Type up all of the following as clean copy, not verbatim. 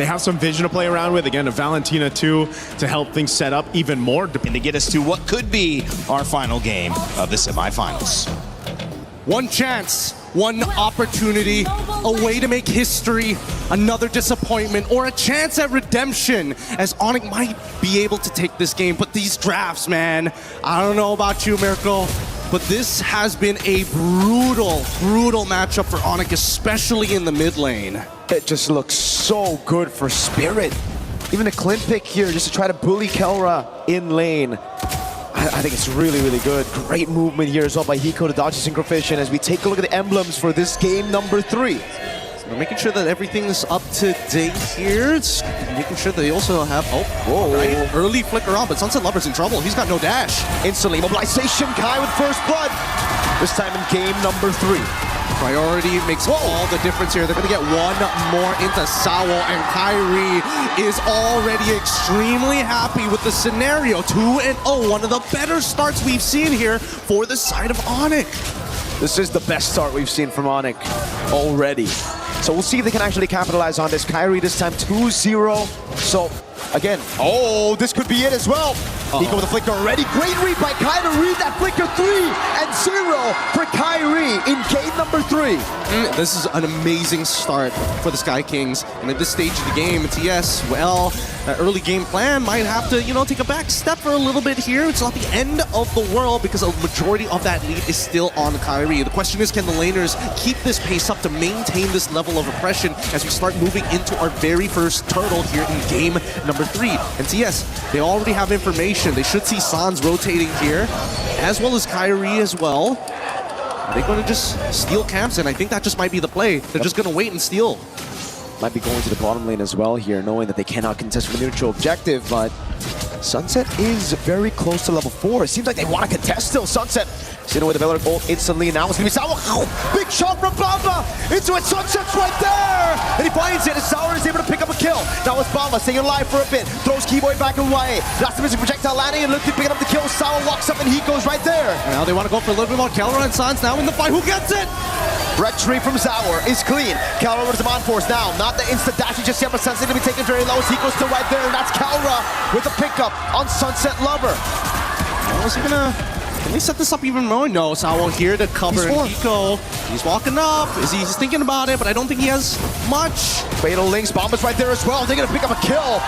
They have some vision to play around with. Again, a Valentina too to help things set up even more. And to get us to what could be our final game of the semifinals. One chance, one opportunity, a way to make history, another disappointment, or a chance at redemption, as ONIC might be able to take this game. But these drafts, man, I don't know about you, Mirko, but this has been a brutal, brutal matchup for ONIC, especially in the mid lane. It just looks so good for Spirit. Even a Clint pick here just to try to bully Kelra in lane. I think it's really, really good. Great movement here as well by Hiko to dodge the Synchrofish. And as we take a look at the emblems for this game number 3. So we're making sure that everything's up to date here. It's making sure that they also have, right? Early flicker on, but Sunset Lover's in trouble. He's got no dash. Instantly, mobilization, Kai with first blood. This time in game number 3. Priority makes all the difference here. They're going to get one more into Sawo, and Kyrie is already extremely happy with the scenario. 2-0, one of the better starts we've seen here for the side of ONIC. This is the best start we've seen from ONIC already. So we'll see if they can actually capitalize on this. Kyrie this time 2-0. So again, this could be it as well. Hiko with the flicker already. Great read by Kai to read that flicker. 3-0 for Kyrie in game number 3. This is an amazing start for the Sky Kings. And at this stage of the game, it's well, that early game plan might have to, take a back step for a little bit here. It's not the end of the world because a majority of that lead is still on Kyrie. The question is, can the laners keep this pace up to maintain this level of oppression as we start moving into our very first turtle here in game number 3? And TS, they already have information. They should see Sans rotating here, as well as Kyrie as well. Are they going to just steal camps? And I think that just might be the play. They're just going to wait and steal. Might be going to the bottom lane as well here, knowing that they cannot contest for the neutral objective, but Sunset is very close to level 4. It seems like they want to contest still. Sunset sitting with the Valor ult instantly. Now it's going to be Sawa. Big shot from Bamba into it. Sunset's right there! And he finds it, and Sauer is able to pick up a kill. Now it's Bamba staying alive for a bit. Throws Keyboy back away. That's the missing projectile landing, and looking picking up the kill. Sauer walks up, and he goes right there. And now they want to go for a little bit more. Kelra and Sans now in the fight. Who gets it? Retry from Sauer is clean. Kelra with the on force now. Not the instant dash just yet, but Sunset going to be taken very low. Hiko's still right there, and that's Kelra with the pickup on Sunset Lover. Is he gonna... Can they set this up even more? No, Sawo here to cover Hiko. He's walking up. He's thinking about it, but I don't think he has much. Fatal Links, Bomba's right there as well. They're going to pick up a kill.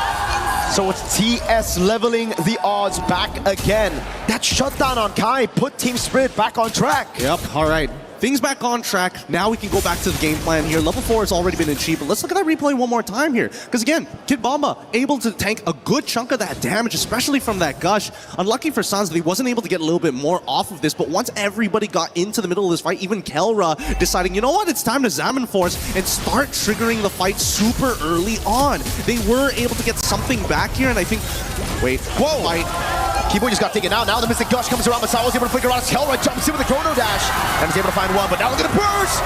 So it's TS leveling the odds back again. That shutdown on Kai put Team Spirit back on track. Yep, all right. Things back on track. Now we can go back to the game plan here. Level 4 has already been achieved, but let's look at that replay one more time here. Because again, Kid Bomba able to tank a good chunk of that damage, especially from that gush. Unlucky for Sans that he wasn't able to get a little bit more off of this, but once everybody got into the middle of this fight, even Kelra deciding, you know what, it's time to Zaman Force and start triggering the fight super early on. They were able to get something back here, and I think, Keyboy just got taken out. Now the Mystic Gush comes around, but Sawa's able to flicker out. Kelra jumps in with the Chrono Dash and is able to find one, but now look at the burst!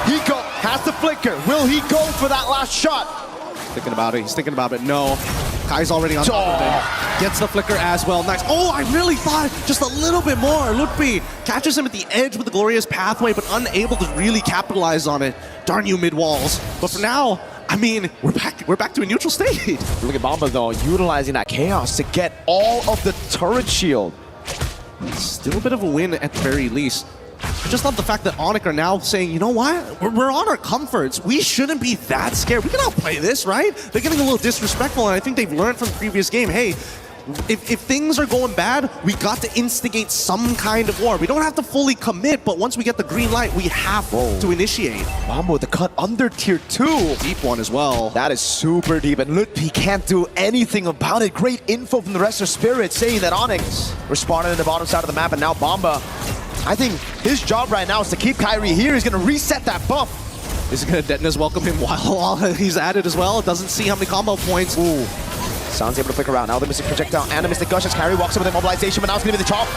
Hiko has the flicker. Will he go for that last shot? Thinking about it. He's thinking about it. No. Kai's already on top of it. Gets the flicker as well. Nice. Oh, I really thought just a little bit more. Lutfi catches him at the edge with the Glorious Pathway, but unable to really capitalize on it. Darn you, mid-walls. But for now, I mean, we're back to a neutral state. Look at Bomba though, utilizing that chaos to get all of the turret shield. Still a bit of a win at the very least. I just love the fact that ONIC are now saying, you know what? We're on our comforts. We shouldn't be that scared. We can outplay this, right? They're getting a little disrespectful, and I think they've learned from the previous game, hey, if things are going bad, we got to instigate some kind of war. We don't have to fully commit, but once we get the green light, we have to initiate. Bomba with the cut under tier 2. Deep one as well. That is super deep, and Lutfi can't do anything about it. Great info from the rest of Spirit saying that ONIC responded in the bottom side of the map, and now Bomba, I think his job right now is to keep Kyrie here. He's going to reset that buff. Is he going to Detonus welcome him while he's at it as well? Doesn't see how many combo points. Ooh. Sans able to flicker around. Now the Mystic Projectile and the Mystic Gush as Kyrie walks up with the mobilization, but now it's going to be the chop.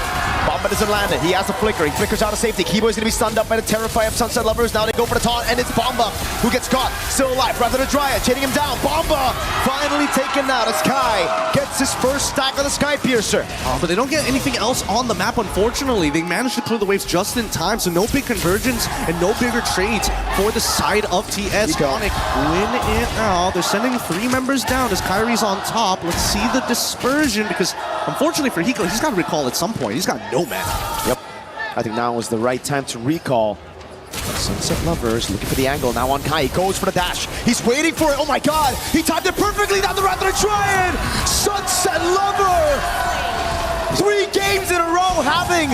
Bomba doesn't land it. He has the flicker. He flickers out of safety. Keyboy's going to be stunned up by the Terrify of Sunset Lovers. Now they go for the taunt, and it's Bomba who gets caught. Still alive. Rather than Dryad, chaining him down. Bomba finally finally taken out as Kai gets his first stack of the Sky Piercer. But they don't get anything else on the map, unfortunately. They managed to clear the waves just in time, so no big convergence and no bigger trades for the side of TS. ONIC win it out. They're sending 3 members down as Kyrie's on top. Let's see the dispersion, because unfortunately for Hiko, he's got to recall at some point. He's got no mana. Yep. I think now is the right time to recall. Sunset Lovers looking for the angle now on Kai. He goes for the dash. He's waiting for it. Oh my god. He timed it perfectly down the route. They're trying. Sunset Lover. 3 games in a row having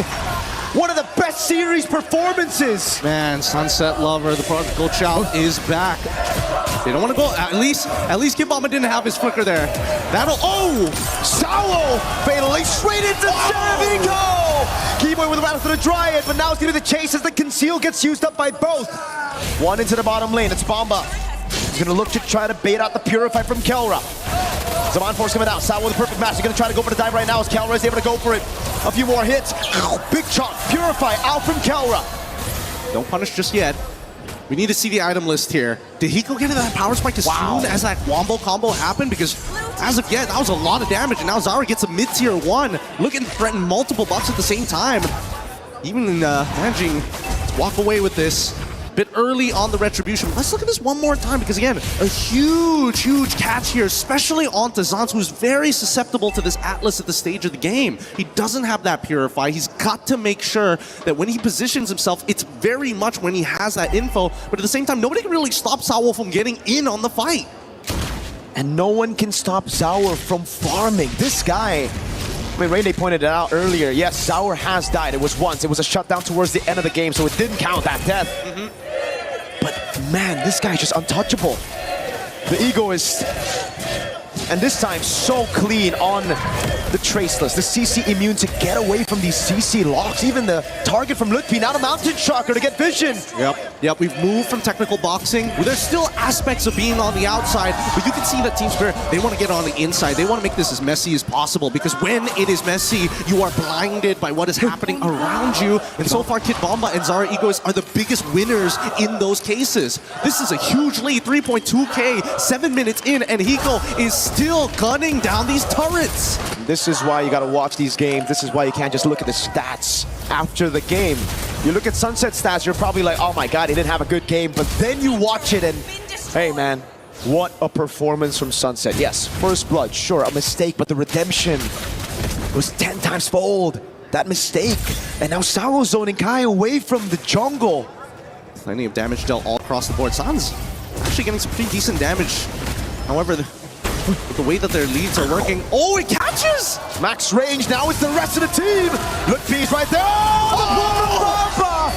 one of the best series performances. Man, Sunset Lover, the prodigal child, is back. They don't want to go. At least Kid Bomba didn't have his flicker there. That'll. Oh! Sao fatally straight into Semifinals. Keyboy with the rattle to the Dryad, but now it's going to be the chase as the conceal gets used up by both. One into the bottom lane. It's Bomba. He's going to look to try to bait out the Purify from Kelra. Zaman Force coming out. Sao with a perfect match. He's going to try to go for the dive right now as Kelra is able to go for it. A few more hits. Big chunk. Purify out from Kelra. Don't punish just yet. We need to see the item list here. Did Hiko get to that power spike as soon as that wombo combo happened? Because as of yet, that was a lot of damage, and now Zara gets a mid-tier 1, looking to threaten multiple buffs at the same time. Even managing to walk away with this. Bit early on the retribution. Let's look at this one more time, because again, a huge catch here, especially on Zans, who's very susceptible to this Atlas at the stage of the game. He doesn't have that Purify. He's got to make sure that when he positions himself, it's very much when he has that info, but at the same time, nobody can really stop Sao from getting in on the fight. And no one can stop Zaur from farming. This guy, I mean, Rainy pointed it out earlier. Yes, Zaur has died. It was once. It was a shutdown towards the end of the game, so it didn't count that death. But man, this guy is just untouchable. The egoist, and this time so clean on the Traceless. The CC immune to get away from these CC locks. Even the target from Lutfi, now the Mountain Shocker to get vision. Yep, we've moved from technical boxing. There's still aspects of being on the outside, but you can see that Team Spirit, they want to get on the inside. They want to make this as messy as possible, because when it is messy, you are blinded by what is happening around you. And so far, Kid Bomba and Zara Egos are the biggest winners in those cases. This is a huge lead, 3.2k, 7 minutes in, and Hiko is still gunning down these turrets. This is why you got to watch these games. This is why you can't just look at the stats after the game. You look at Sunset stats, you're probably like, oh my god, he didn't have a good game. But then you watch it and, hey man, what a performance from Sunset. Yes, first blood, sure, a mistake, but the redemption was 10 times fold. That mistake. And now Sao zoning Kai away from the jungle. Plenty of damage dealt all across the board. Sans actually getting some pretty decent damage. However, the way that their leads are working. Oh, it catches! Max range, now it's the rest of the team. Look, P's right there.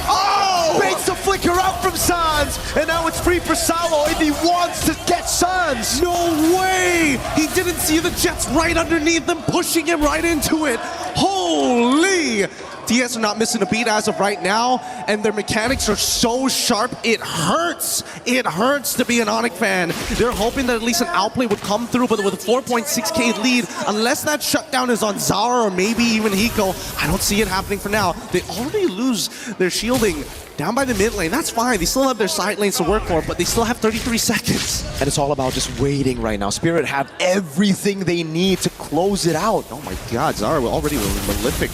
Oh! Baits the flicker out from Sans, and now it's free for Salo if he wants to get Sans. No way! He didn't see the Jets right underneath them, pushing him right into it. Holy! TS are not missing a beat as of right now, and their mechanics are so sharp, it hurts. It hurts to be an ONIC fan. They're hoping that at least an outplay would come through, but with a 4.6k lead, unless that shutdown is on Zara or maybe even Hiko, I don't see it happening for now. They already lose their shielding down by the mid lane. That's fine. They still have their side lanes to work for, but they still have 33 seconds. And it's all about just waiting right now. Spirit have everything they need to close it out. Oh my god, Zara already Malefic.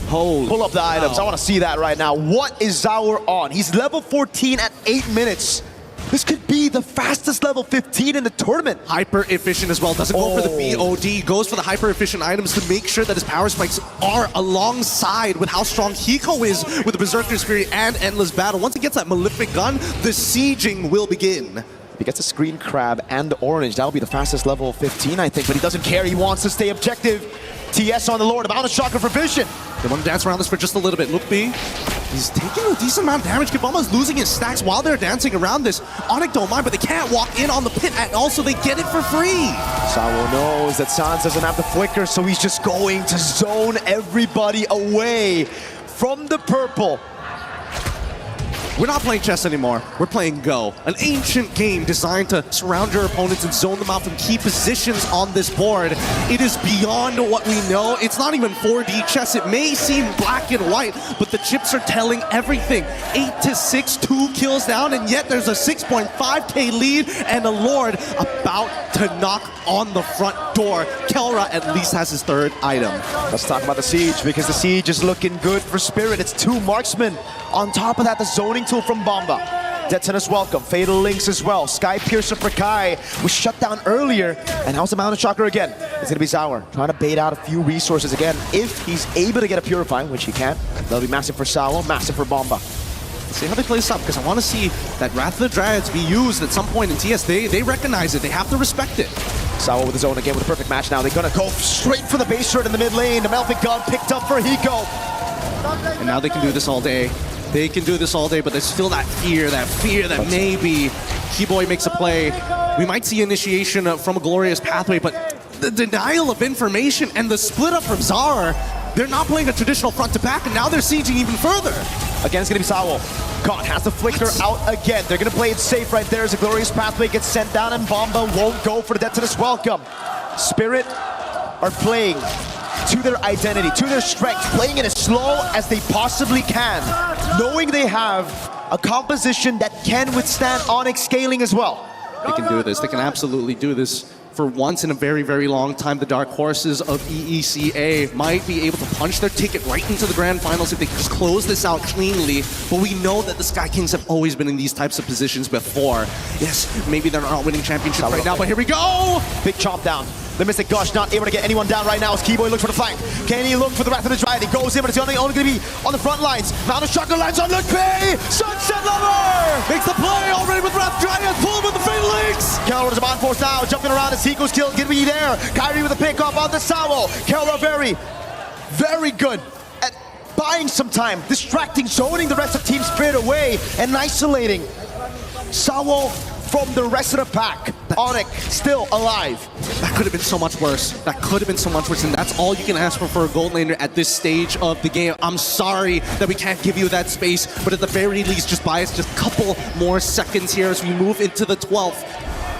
Holy Pull up the items. I want to see that right now. What is Zaur on? He's level 14 at 8 minutes. This could be the fastest level 15 in the tournament. Hyper efficient as well. Doesn't go for the BOD. Goes for the hyper efficient items to make sure that his power spikes are alongside with how strong Hiko is with the Berserker Spirit and Endless Battle. Once he gets that Malefic gun, the sieging will begin. If he gets a Screen Crab and Orange, that'll be the fastest level 15, I think. But he doesn't care. He wants to stay objective. TS on the Lord, about a shocker for vision. They want to dance around this for just a little bit. Look, B. He's taking a decent amount of damage. Kibama's losing his stacks while they're dancing around this. ONIC don't mind, but they can't walk in on the pit, and also they get it for free. Sao knows that Sans doesn't have the flicker, so he's just going to zone everybody away from the purple. We're not playing chess anymore. We're playing Go, an ancient game designed to surround your opponents and zone them out from key positions on this board. It is beyond what we know. It's not even 4D chess. It may seem black and white, but the chips are telling everything. 8-6, 2 kills down, and yet there's a 6.5k lead and a Lord about to knock on the front door. Kelra at least has his third item. Let's talk about the Siege, because the Siege is looking good for Spirit. It's 2 marksmen. On top of that, the zoning tool from Bomba. Detonus welcome, Fatal Links as well. Sky Piercer for Kai was shut down earlier. And how's the Mountain Shocker again? It's gonna be Sour, trying to bait out a few resources again. If he's able to get a Purify, which he can, that'll be massive for Sour, massive for Bomba. Let's see how they play this up, because I want to see that Wrath of the Dryads be used at some point in TS. They recognize it, they have to respect it. Sour with his own again with a perfect match now. They're gonna go straight for the base turret in the mid lane. The Melvic Gun picked up for Hiko. And now they can do this all day. They can do this all day, but there's still that fear that maybe Keyboy makes a play. We might see initiation from a Glorious Pathway, but the denial of information and the split up from Zara, they're not playing a traditional front to back, and now they're sieging even further. Again, it's gonna be Sawo. God has the flicker out again. They're gonna play it safe right there as a Glorious Pathway gets sent down, and Bomba won't go for the Detonus welcome. Spirit are playing to their identity, to their strength, playing it as slow as they possibly can, knowing they have a composition that can withstand ONIC scaling as well. They can do this. They can absolutely do this. For once in a very, very long time, the Dark Horses of EECA might be able to punch their ticket right into the Grand Finals if they just close this out cleanly. But we know that the Sky Kings have always been in these types of positions before. Yes, maybe they're not winning championships right now, but here we go! Big chomp down. The Mystic Gush not able to get anyone down right now as Keyboy looks for the flank. Can he look for the Wrath of the Dryad? He goes in, but it's only going to be on the front lines. Mountain Shocker lands on Luke. Sunset Lover Makes the play already with Wrath Dryad, pull him with the Fatal Links! Kelra is on force now, jumping around as Hiko's kill gonna be there. Kyrie with a pick up on the Sawo. Kelra very good at buying some time, distracting, zoning the rest of Team Spirit away, and isolating Sawo from the rest of the pack. ONIC still alive. That could have been so much worse. That could have been so much worse, and that's all you can ask for a gold laner at this stage of the game. I'm sorry that we can't give you that space, but at the very least, just buy us just a couple more seconds here as we move into the 12th.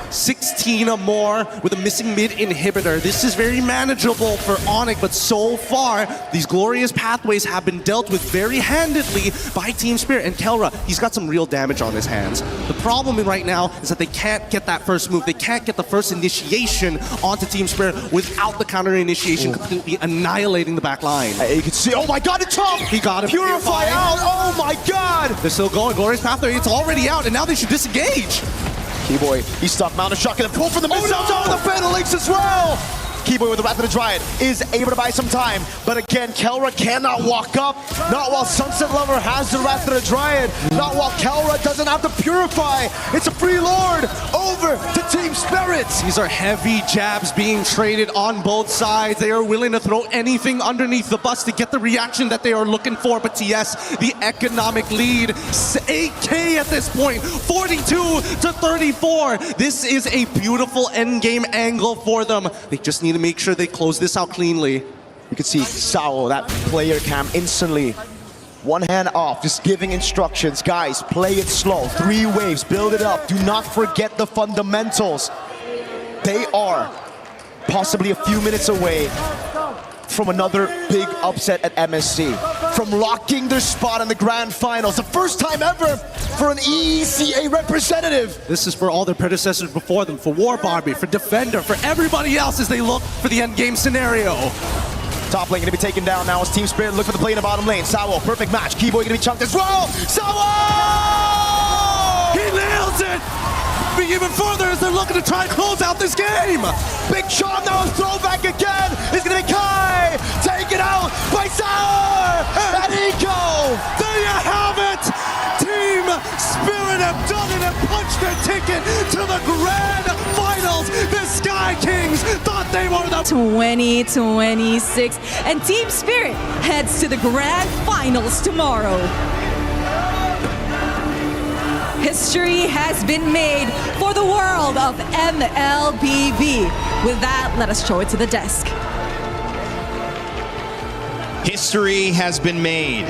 16 or more with a missing mid inhibitor. This is very manageable for ONIC, but so far, these Glorious Pathways have been dealt with very handedly by Team Spirit. And Kelra, he's got some real damage on his hands. The problem right now is that they can't get that first move. They can't get the first initiation onto Team Spirit without the counter initiation completely annihilating the back line. You can see, oh my god, it's chomp! He got it. Purify out, oh my god! They're still going. Glorious Pathway, it's already out, and now they should disengage. Keyboy, he's stuck. Mountain Shock and pull from the missile zone, the Fatal Links as well! Keyboy with the Wrath of the Dryad is able to buy some time, but again, Kelra cannot walk up. Not while Sunset Lover has the Wrath of the Dryad. Not while Kelra doesn't have to Purify. It's a free Lord over to Team Spirits. These are heavy jabs being traded on both sides. They are willing to throw anything underneath the bus to get the reaction that they are looking for. But TS, the economic lead, 8K at this point, 42-34. This is a beautiful endgame angle for them. They just need to make sure they close this out cleanly. You can see Sao, that player cam, instantly one hand off, just giving instructions. Guys, play it slow, 3 waves, build it up. Do not forget the fundamentals. They are possibly a few minutes away from another big upset at MSC, from locking their spot in the Grand Finals. The first time ever for an EECA representative. This is for all their predecessors before them, for War Barbie, for Defender, for everybody else as they look for the endgame scenario. Top lane gonna be taken down now as Team Spirit look for the play in the bottom lane. Sawo, perfect match. Keyboy gonna be chunked as well. Sawo! He nails it! Even further as they're looking to try and close out this game. Big Chom now, throwback again. It's gonna be Kai. Taken out by Sour. And Eco. There you have it. Team Spirit have done it and punched their ticket to the Grand Finals. The Sky Kings thought they were the 2026, and Team Spirit heads to the Grand Finals tomorrow. History has been made for the world of MLBB. With that, let us show it to the desk. History has been made.